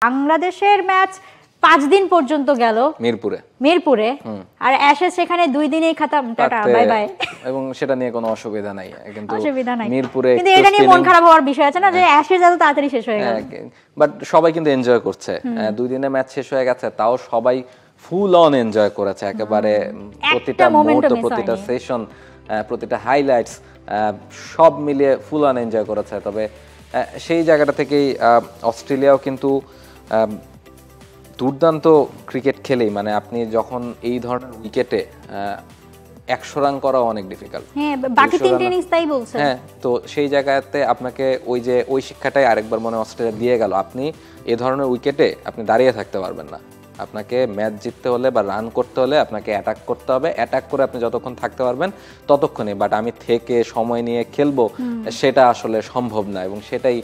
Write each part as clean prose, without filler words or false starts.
বাংলাদেশের ম্যাচ 5 দিন পর্যন্ত গেল মিরপুরে আর অ্যাশেজ সেখানে 2 দিনেই খতম, টাটা বাই বাই। এবং সেটা নিয়ে কোনো অসুবিধা নাই, কিন্তু মিরপুরে কিন্তু এটা নিয়ে মন খারাপ হওয়ার বিষয় আছে না যে অ্যাশেজ এত তাড়াতাড়ি শেষ হয়ে গেল, বাট সবাই কিন্তু এনজয় করছে। 2 দিনে ম্যাচ শেষ হয়ে গেছে, তাও সবাই ফুল অন এনজয় করেছে একেবারে। প্রতিটা মুহূর্ত, প্রতিটা সেশন, প্রতিটা হাইলাইটস সব মিলিয়ে ফুল অন এনজয় করেছে। তবে সেই জায়গাটা থেকেই অস্ট্রেলিয়াও কিন্তু দুর্দান্ত ক্রিকেট খেলেই, মানে আপনি যখন এই ধরনের উইকেটে 100 রান করা অনেক ডিফিকাল্ট, বাকি 3 ইনিংস তাই বলছে। তো সেই জায়গাতে আপনাকে ওই শিক্ষাটাই আরেকবার মনে অস্ট্রেলিয়া দিয়ে গেল। আপনি এই ধরনের উইকেটে আপনি দাঁড়িয়ে থাকতে পারবেন না, আপনাকে ম্যাচ জিততে হলে বা রান করতে হলে আপনাকে অ্যাটাক করতে হবে। অ্যাটাক করে আপনি যতক্ষণ থাকতে পারবেন ততক্ষণই, বাট আমি থেকে সময় নিয়ে খেলবো সেটা আসলে সম্ভব না, এবং সেটাই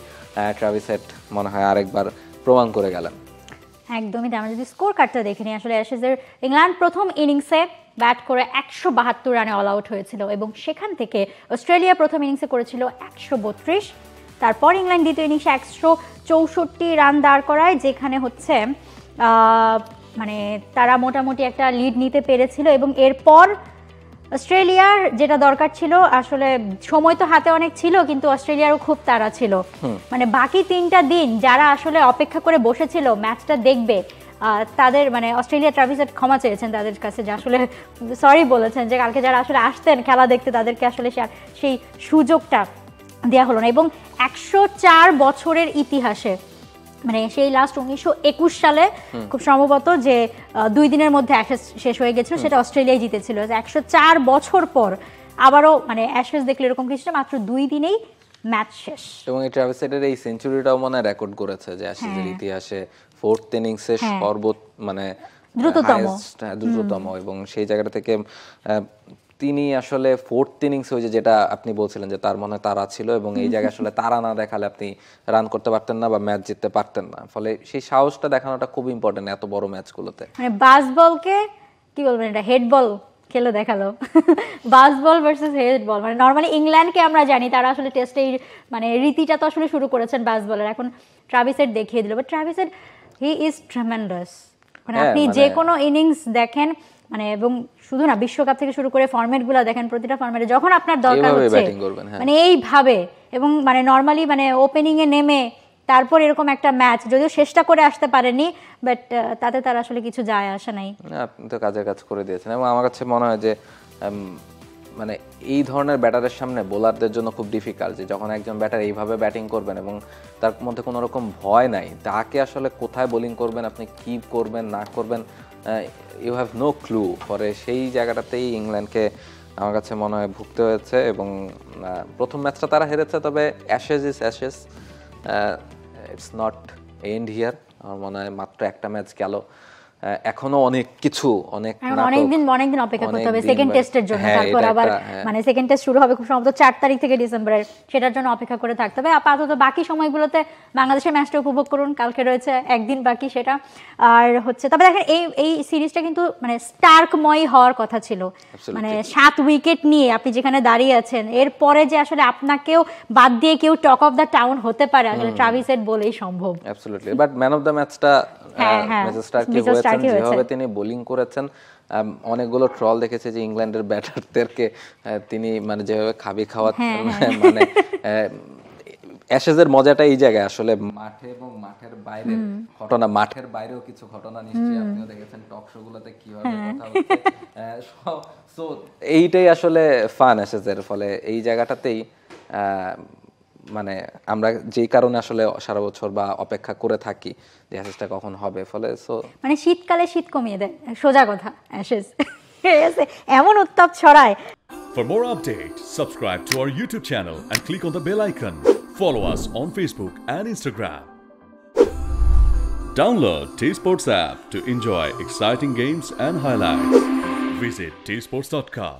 ট্রাভিস হেড মনে হয় আরেকবার প্রমাণ করে গেলেন। একদমই। আমরা যদি স্কোর কার্ডটা দেখে নিই, আসলে অ্যাশেজের ইংল্যান্ড প্রথম ইনিংসে ব্যাট করে 172 রানে অল আউট হয়েছিল, এবং সেখান থেকে অস্ট্রেলিয়া প্রথম ইনিংসে করেছিল 132। তারপর ইংল্যান্ড দ্বিতীয় ইনিংসে 164 রান দাঁড় করায়, যেখানে হচ্ছে মানে তারা মোটামুটি একটা লিড নিতে পেরেছিল। এবং এরপর অস্ট্রেলিয়ার যেটা দরকার ছিল, আসলে সময় তো হাতে অনেক ছিল, কিন্তু অস্ট্রেলিয়ারও খুব তাড়া ছিল। মানে বাকি 3টা দিন যারা আসলে অপেক্ষা করে বসেছিল ম্যাচটা দেখবে, তাদের মানে অস্ট্রেলিয়া ট্রাভিস হেড ক্ষমা চেয়েছেন তাদের কাছে, যে আসলে সরি বলেছেন যে কালকে যারা আসলে আসতেন খেলা দেখতে তাদেরকে আসলে সেই সুযোগটা দেওয়া হলো না। এবং 104 বছরের ইতিহাসে, মানে সেই লাস্ট 1921 সালে খুব সম্ভবত যে 2 দিনের মধ্যে অ্যাশেজ শেষ হয়ে গেছিল, সেটা অস্ট্রেলিয়ায় জিতেছিল। 104 বছর পর আবারও মানে অ্যাশেজ দেখলে এরকম কিছু, মাত্র 2 দিনেই ম্যাচ শেষ। এবং এই ট্রাভিস হেডের এই সেঞ্চুরিটাও মনে রেকর্ড করেছে যে অ্যাশেজের ইতিহাসে 4th ইনিংসে মানে দ্রুততম। এবং সেই জায়গাটা থেকে তিনি আসলে 4th ইনিংসে ওই যেটা আপনি বলছিলেন যে তার মনে তারা ছিল, এবং এই জায়গায় আসলে তারা না দেখালে আপনি রান করতে পারতেন না বা ম্যাচ জিততে পারতেন না। ফলে সেই সাহসটা দেখানোটা খুব ইম্পর্টেন্ট এত বড় ম্যাচগুলোতে। মানে বাস বলকে কি বলবেন, এটা হেড বল খেলে দেখালো। বাস বল ভার্সেস হেড বল, মানে নরমালি ইংল্যান্ডকে আমরা জানি তারা আসলে টেস্টে মানে রীতিটা তো আসলে শুরু করেছেন বাস বলের, এখন ট্রাভিস হেড দেখিয়ে দিল। But Travis head he is tremendous, মানে আপনি যে কোনো ইনিংস দেখেন, মানে এবং শুধু না বিশ্বকাপ থেকে শুরু করে ফরম্যাটগুলো দেখেন, প্রতিটা ফরম্যাটে যখন আপনার দরকার হচ্ছে মানে এইভাবে, এবং মানে নরমালি মানে ওপেনিং এ নেমে তারপর এরকম একটা ম্যাচ, যদিও শেষটা করে আসতে পারেনি, বাট তাতে তার আসলে কিছু যায় আসে নাই। আপনি তো কাজের কাজ করে দিয়েছেন। এবং আমার কাছে মনে হয় যে মানে এই ধরনের ব্যাটারের সামনে বোলারদের জন্য খুব ডিফিকাল্ট, যে যখন একজন ব্যাটার এইভাবে ব্যাটিং করবেন এবং তার মধ্যে কোনো রকম ভয় নাই, তাকে আসলে কোথায় বোলিং করবেন, আপনি কি করবেন না করবেন, ইউ হ্যাভ নো ক্লু। পরে সেই জায়গাটাতেই ইংল্যান্ডকে আমার কাছে মনে হয় ভুগতে হয়েছে। এবং প্রথম ম্যাচটা তারা হেরেছে, তবে Ashes is Ashes, it's not end here. আমার মনে হয় মাত্র একটা ম্যাচ গেল, এখনো অনেক কিছু, অনেকদিন অপেক্ষা করতে হবে সেকেন্ড টেস্টের জন্য। তারপর আবার মানে সেকেন্ড টেস্ট শুরু হবে খুব সম্ভবত 4 তারিখ থেকে ডিসেম্বরের, সেটার জন্য অপেক্ষা করে থাকতে হবে। আপাতত বাকি সময়গুলোতে বাংলাদেশের ম্যাচটা উপভোগ করুন, কালকে রয়েছে একদিন বাকি সেটা। আর হচ্ছে তবে দেখেন এই সিরিজটা কিন্তু মানে স্টার্কময় হওয়ার কথা ছিল, মানে 7 উইকেট নিয়ে আপনি যেখানে দাঁড়িয়ে আছেন, এরপরে যে আসলে আপনাকেও বাদ দিয়ে কেউ টক অফ দ্য টাউন হতে পারে, আসলে ট্রাভিস হেড বলেই সম্ভব। Absolutely. But man of the ম্যাচটা মিস্টার স্টার্কি হয়েছেন, যেভাবে তিনি বোলিং করেছেন। অনেকগুলো ট্রল দেখেছে যে ইংল্যান্ডের ব্যাটারদেরকে তিনি মানে যেভাবে খাবি খাওয়াচ্ছেন, মানে অ্যাশেজের মজাটা এই জায়গায় আসলে মাঠে এবং মাঠের বাইরের ঘটনা, মাঠের বাইরেও কিছু ঘটনা নিশ্চয়ই আপনিও দেখেছেন টক শো গুলোতে কিভাবে কথা হচ্ছে। সো এইটাই আসলে ফান অ্যাশেজের। ফলে এই জায়গাটাতেই মানে আমরা যেই কারণে আসলে সারা বছর বা অপেক্ষা করে থাকি যে অ্যাশেজটা কখন হবে। ফলে মানে শীতকালে শীত কমিয়ে দেয়, সোজা কথা অ্যাশেজ এমন উত্তাপ ছড়ায়। For more updates, subscribe to our YouTube channel and click on the bell icon. Follow us on Facebook and Instagram. Download T-Sports app to enjoy exciting games and highlights. Visit tsports.com.